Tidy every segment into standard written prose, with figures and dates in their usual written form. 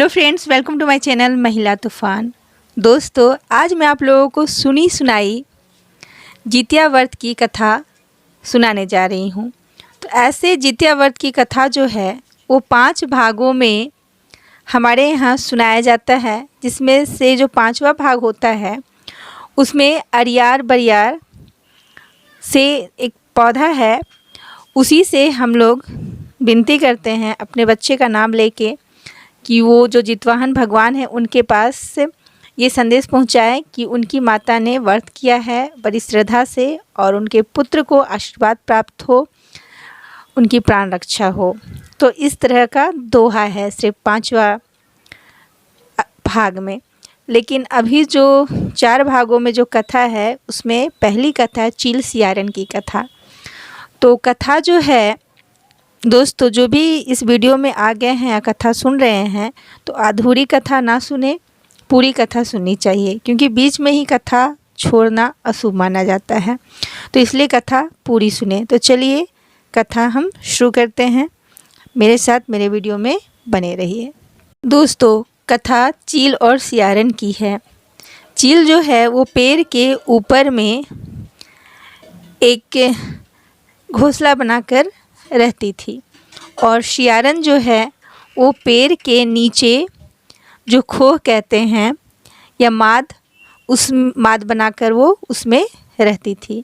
Hello friends, welcome to my channel महिला तूफान। दोस्तों, आज मैं आप लोगों को सुनी सुनाई जितिया व्रत की कथा सुनाने जा रही हूँ। तो ऐसे जितिया व्रत की कथा जो है वो 5 भागों में हमारे यहाँ सुनाया जाता है, जिसमें से जो 5वां भाग होता है उसमें अरियार बरियार से एक पौधा है, उसी से हम लोग विनती करते हैं अपने बच्चे का नाम लेके कि वो जो जितवाहन भगवान है उनके पास ये संदेश पहुंचाए कि उनकी माता ने व्रत किया है बड़ी श्रद्धा से और उनके पुत्र को आशीर्वाद प्राप्त हो, उनकी प्राण रक्षा हो। तो इस तरह का दोहा है सिर्फ 5वां भाग में। लेकिन अभी जो 4 भागों में जो कथा है उसमें पहली कथा है चील सियारन की कथा। तो कथा जो है दोस्तों, जो भी इस वीडियो में आ गए हैं या कथा सुन रहे हैं तो अधूरी कथा ना सुने, पूरी कथा सुननी चाहिए, क्योंकि बीच में ही कथा छोड़ना अशुभ माना जाता है। तो इसलिए कथा पूरी सुने। तो चलिए कथा हम शुरू करते हैं, मेरे साथ मेरे वीडियो में बने रहिए। दोस्तों, कथा चील और सियारन की है। चील जो है वो पेड़ के ऊपर में एक घोंसला बनाकर रहती थी और सियारन जो है वो पेड़ के नीचे जो खोह कहते हैं या माद, उस माद बनाकर वो उसमें रहती थी।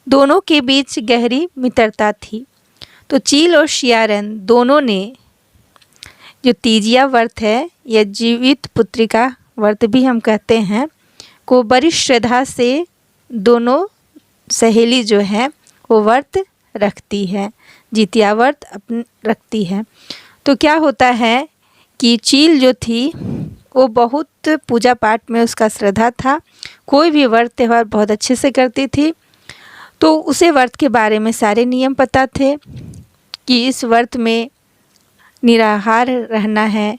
दोनों के बीच गहरी मित्रता थी। तो चील और सियारन दोनों ने जो तीजिया व्रत है या जीवित पुत्रिका व्रत भी हम कहते हैं को बड़ी श्रद्धा से दोनों सहेली जो है वो व्रत रखती है, जितिया व्रत रखती है। तो क्या होता है कि चील जो थी वो बहुत पूजा पाठ में उसका श्रद्धा था, कोई भी व्रत त्यौहार बहुत अच्छे से करती थी। तो उसे व्रत के बारे में सारे नियम पता थे कि इस व्रत में निराहार रहना है,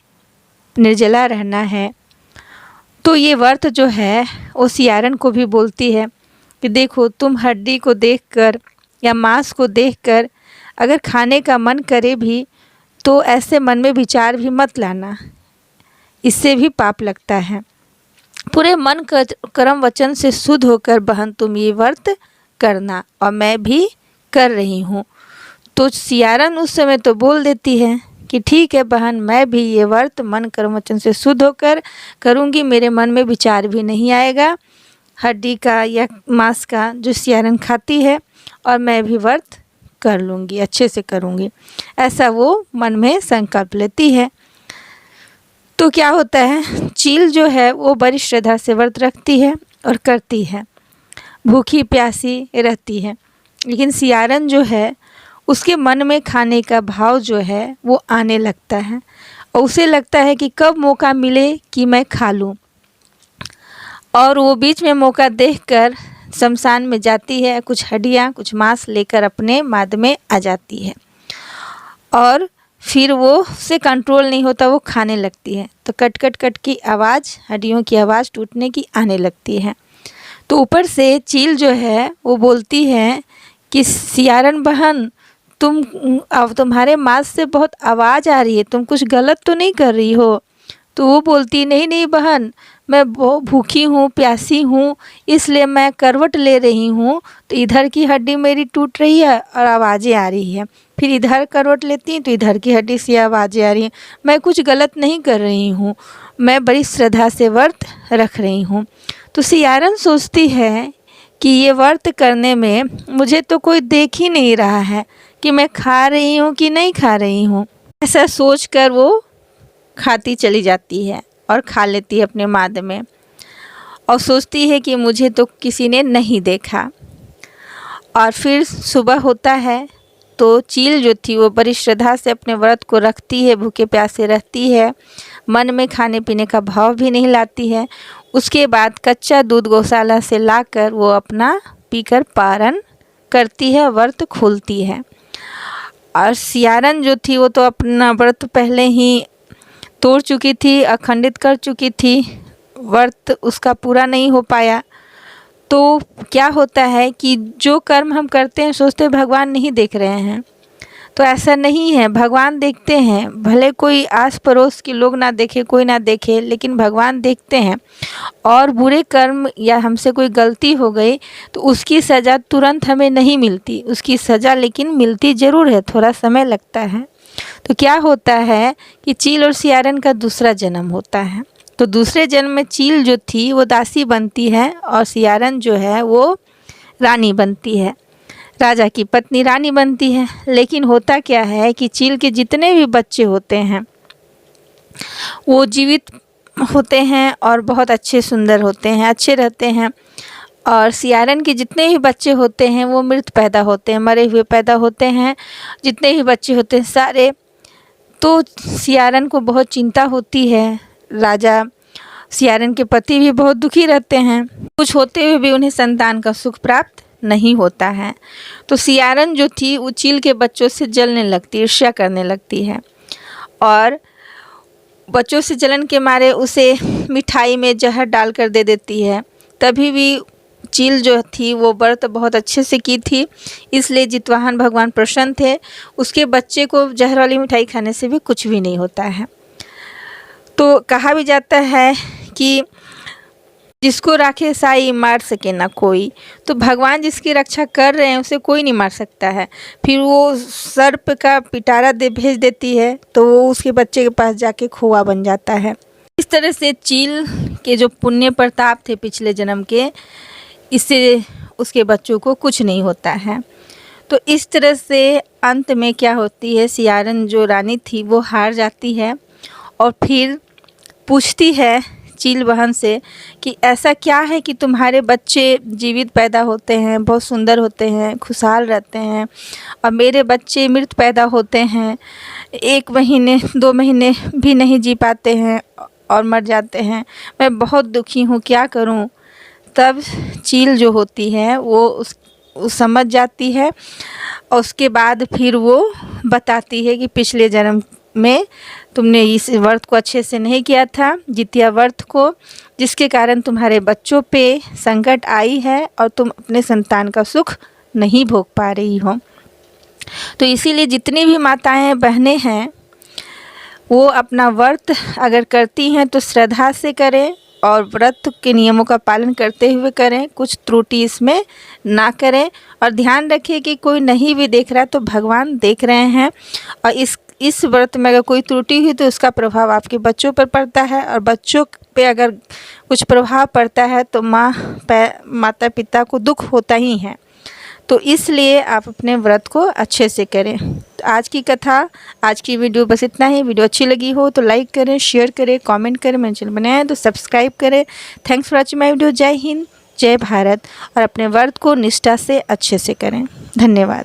निर्जला रहना है। तो ये व्रत जो है वो सियारन को भी बोलती है कि देखो, तुम हड्डी को देखकर या मांस को देखकर अगर खाने का मन करे भी तो ऐसे मन में विचार भी मत लाना, इससे भी पाप लगता है। पूरे मन कर्म वचन से शुद्ध होकर बहन तुम ये व्रत करना, और मैं भी कर रही हूँ। तो सियारन उस समय तो बोल देती है कि ठीक है बहन, मैं भी ये व्रत मन कर्म वचन से शुद्ध होकर करूँगी, मेरे मन में विचार भी नहीं आएगा हड्डी का या मांस का जो सियारन खाती है, और मैं भी व्रत कर लूँगी, अच्छे से करूँगी, ऐसा वो मन में संकल्प लेती है। तो क्या होता है, चील जो है वो बड़ी श्रद्धा से व्रत रखती है और करती है, भूखी प्यासी रहती है। लेकिन सियारन जो है उसके मन में खाने का भाव जो है वो आने लगता है और उसे लगता है कि कब मौका मिले कि मैं खा लूँ, और वो बीच में मौका देखकर शमशान में जाती है, कुछ हड्डियाँ कुछ मांस लेकर अपने माद में आ जाती है और फिर वो से कंट्रोल नहीं होता, वो खाने लगती है। तो कट कट कट की आवाज़, हड्डियों की आवाज़ टूटने की आने लगती है। तो ऊपर से चील जो है वो बोलती है कि सियारन बहन, अब तुम्हारे मांस से बहुत आवाज़ आ रही है, तुम कुछ गलत तो नहीं कर रही हो। तो वो बोलती नहीं नहीं बहन, मैं बहुत भूखी हूँ, प्यासी हूँ, इसलिए मैं करवट ले रही हूँ, तो इधर की हड्डी मेरी टूट रही है और आवाज़ें आ रही है। फिर इधर करवट लेती हैं तो इधर की हड्डी से आवाज़ें आ रही हैं। मैं कुछ गलत नहीं कर रही हूँ, मैं बड़ी श्रद्धा से व्रत रख रही हूँ। तो सियारन सोचती है कि ये व्रत करने में मुझे तो कोई देख ही नहीं रहा है कि मैं खा रही हूँ कि नहीं खा रही हूँ। ऐसा सोचकर वो खाती चली जाती है और खा लेती है अपने माद में, और सोचती है कि मुझे तो किसी ने नहीं देखा। और फिर सुबह होता है तो चील जो थी वो बड़ी श्रद्धा से अपने व्रत को रखती है, भूखे प्यासे रहती है, मन में खाने पीने का भाव भी नहीं लाती है। उसके बाद कच्चा दूध गौशाला से लाकर वो अपना पीकर पारण करती है, व्रत खोलती है। और सियारन जो थी वो तो अपना व्रत पहले ही तोड़ चुकी थी, अखंडित कर चुकी थी, व्रत उसका पूरा नहीं हो पाया। तो क्या होता है कि जो कर्म हम करते हैं सोचते हैं भगवान नहीं देख रहे हैं, तो ऐसा नहीं है, भगवान देखते हैं। भले कोई आस पड़ोस के लोग ना देखे, कोई ना देखे, लेकिन भगवान देखते हैं। और बुरे कर्म या हमसे कोई गलती हो गई तो उसकी सज़ा तुरंत हमें नहीं मिलती, उसकी सज़ा लेकिन मिलती ज़रूर है, थोड़ा समय लगता है। तो क्या होता है कि चील और सियारन का दूसरा जन्म होता है। तो दूसरे जन्म में चील जो थी वो दासी बनती है और सियारन जो है वो रानी बनती है, राजा की पत्नी रानी बनती है। लेकिन होता क्या है कि चील के जितने भी बच्चे होते हैं वो जीवित होते हैं और बहुत अच्छे सुंदर होते हैं, अच्छे रहते हैं। और सियारन के जितने भी बच्चे होते हैं वो मृत पैदा होते हैं, मरे हुए पैदा होते हैं, जितने भी बच्चे होते हैं सारे। तो सियारन को बहुत चिंता होती है। राजा सियारन के पति भी बहुत दुखी रहते हैं, कुछ होते हुए भी उन्हें संतान का सुख प्राप्त नहीं होता है। तो सियारन जो थी वो चील के बच्चों से जलने लगती, ईर्ष्या करने लगती है और बच्चों से जलन के मारे उसे मिठाई में जहर डालकर दे देती है। तभी भी चील जो थी वो व्रत बहुत अच्छे से की थी, इसलिए जितवाहन भगवान प्रसन्न थे। उसके बच्चे को जहर वाली मिठाई खाने से भी कुछ भी नहीं होता है। तो कहा भी जाता है कि जिसको राखे साई मार सके ना कोई। तो भगवान जिसकी रक्षा कर रहे हैं उसे कोई नहीं मार सकता है। फिर वो सर्प का पिटारा भेज देती है तो वो उसके बच्चे के पास जाके खोआ बन जाता है। इस तरह से चील के जो पुण्य प्रताप थे पिछले जन्म के, इससे उसके बच्चों को कुछ नहीं होता है। तो इस तरह से अंत में क्या होती है, सियारन जो रानी थी वो हार जाती है और फिर पूछती है चील बहन से कि ऐसा क्या है कि तुम्हारे बच्चे जीवित पैदा होते हैं, बहुत सुंदर होते हैं, खुशहाल रहते हैं, और मेरे बच्चे मृत पैदा होते हैं, 1 महीने 2 महीने भी नहीं जी पाते हैं और मर जाते हैं। मैं बहुत दुखी हूँ, क्या करूँ। तब चील जो होती है वो उस समझ जाती है और उसके बाद फिर वो बताती है कि पिछले जन्म में तुमने इस व्रत को अच्छे से नहीं किया था, जितिया व्रत को, जिसके कारण तुम्हारे बच्चों पे संकट आई है और तुम अपने संतान का सुख नहीं भोग पा रही हो। तो इसीलिए जितनी भी माताएं बहनें हैं वो अपना व्रत अगर करती हैं तो श्रद्धा से करें और व्रत के नियमों का पालन करते हुए करें, कुछ त्रुटि इसमें ना करें। और ध्यान रखिए कि कोई नहीं भी देख रहा है तो भगवान देख रहे हैं, और इस व्रत में अगर कोई त्रुटि हुई तो उसका प्रभाव आपके बच्चों पर पड़ता है, और बच्चों पे अगर कुछ प्रभाव पड़ता है तो माता पिता को दुख होता ही है। तो इसलिए आप अपने व्रत को अच्छे से करें। तो आज की कथा, आज की वीडियो बस इतना ही। वीडियो अच्छी लगी हो तो लाइक करें, शेयर करें, कमेंट करें। मेरे चैनल बनाया है तो सब्सक्राइब करें। Thanks for watching my video. जय हिंद, जय भारत। और अपने व्रत को निष्ठा से अच्छे से करें। धन्यवाद।